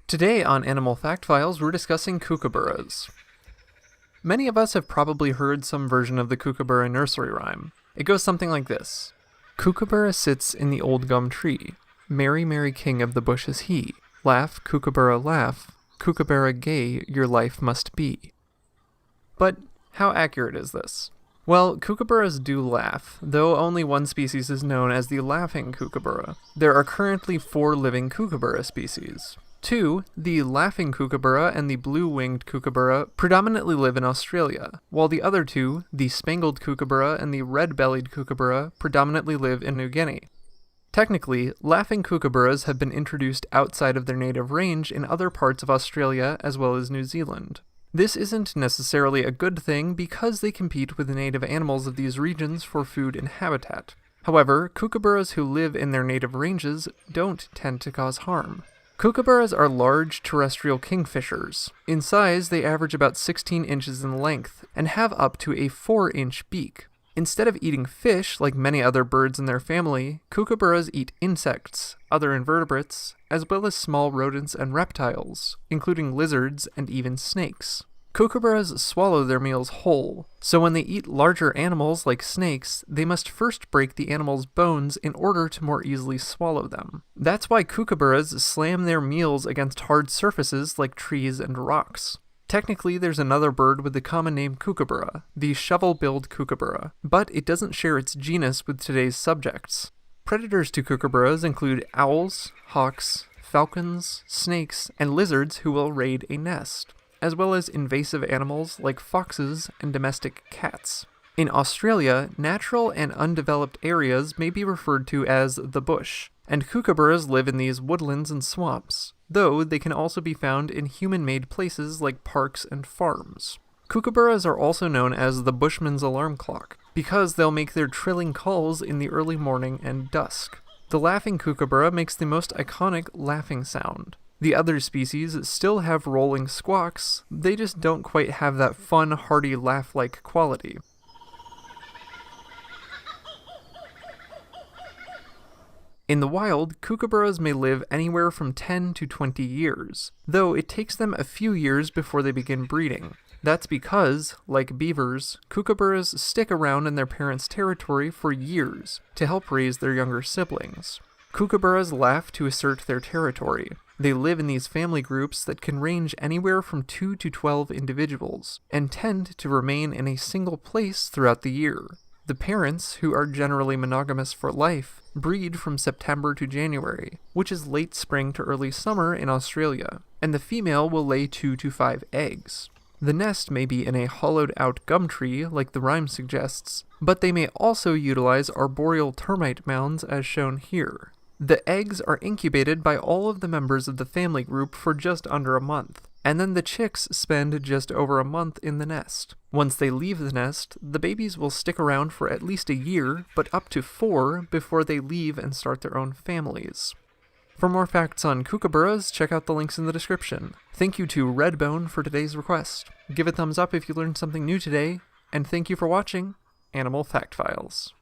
Today on Animal Fact Files, we're discussing kookaburras. Many of us have probably heard some version of the kookaburra nursery rhyme. It goes something like this. Kookaburra sits in the old gum tree. Merry, merry king of the bush is he. Laugh, kookaburra, laugh. Kookaburra gay your life must be. But how accurate is this? Well, kookaburras do laugh, though only one species is known as the laughing kookaburra. There are currently 4 living kookaburra species. 2, the laughing kookaburra and the blue-winged kookaburra, predominantly live in Australia, while the other 2, the spangled kookaburra and the red-bellied kookaburra, predominantly live in New Guinea. Technically, laughing kookaburras have been introduced outside of their native range in other parts of Australia as well as New Zealand. This isn't necessarily a good thing because they compete with the native animals of these regions for food and habitat. However, kookaburras who live in their native ranges don't tend to cause harm. Kookaburras are large terrestrial kingfishers. In size, they average about 16 inches in length and have up to a 4-inch beak. Instead of eating fish like many other birds in their family, kookaburras eat insects, other invertebrates, as well as small rodents and reptiles, including lizards and even snakes. Kookaburras swallow their meals whole, so when they eat larger animals like snakes, they must first break the animal's bones in order to more easily swallow them. That's why kookaburras slam their meals against hard surfaces like trees and rocks. Technically, there's another bird with the common name kookaburra, the shovel-billed kookaburra, but it doesn't share its genus with today's subjects. Predators to kookaburras include owls, hawks, falcons, snakes, and lizards who will raid a nest, as well as invasive animals like foxes and domestic cats. In Australia, natural and undeveloped areas may be referred to as the bush, and kookaburras live in these woodlands and swamps, though they can also be found in human-made places like parks and farms. Kookaburras are also known as the bushman's alarm clock, because they'll make their trilling calls in the early morning and dusk. The laughing kookaburra makes the most iconic laughing sound. The other species still have rolling squawks, they just don't quite have that fun, hearty laugh-like quality. In the wild, kookaburras may live anywhere from 10 to 20 years, though it takes them a few years before they begin breeding. That's because, like beavers, kookaburras stick around in their parents' territory for years to help raise their younger siblings. Kookaburras laugh to assert their territory. They live in these family groups that can range anywhere from 2 to 12 individuals, and tend to remain in a single place throughout the year. The parents, who are generally monogamous for life, breed from September to January, which is late spring to early summer in Australia, and the female will lay 2 to 5 eggs. The nest may be in a hollowed-out gum tree, like the rhyme suggests, but they may also utilize arboreal termite mounds as shown here. The eggs are incubated by all of the members of the family group for just under a month, and then the chicks spend just over a month in the nest. Once they leave the nest, the babies will stick around for at least a year, but up to 4 before they leave and start their own families. For more facts on kookaburras, check out the links in the description. Thank you to Redbone for today's request. Give a thumbs up if you learned something new today, and thank you for watching Animal Fact Files.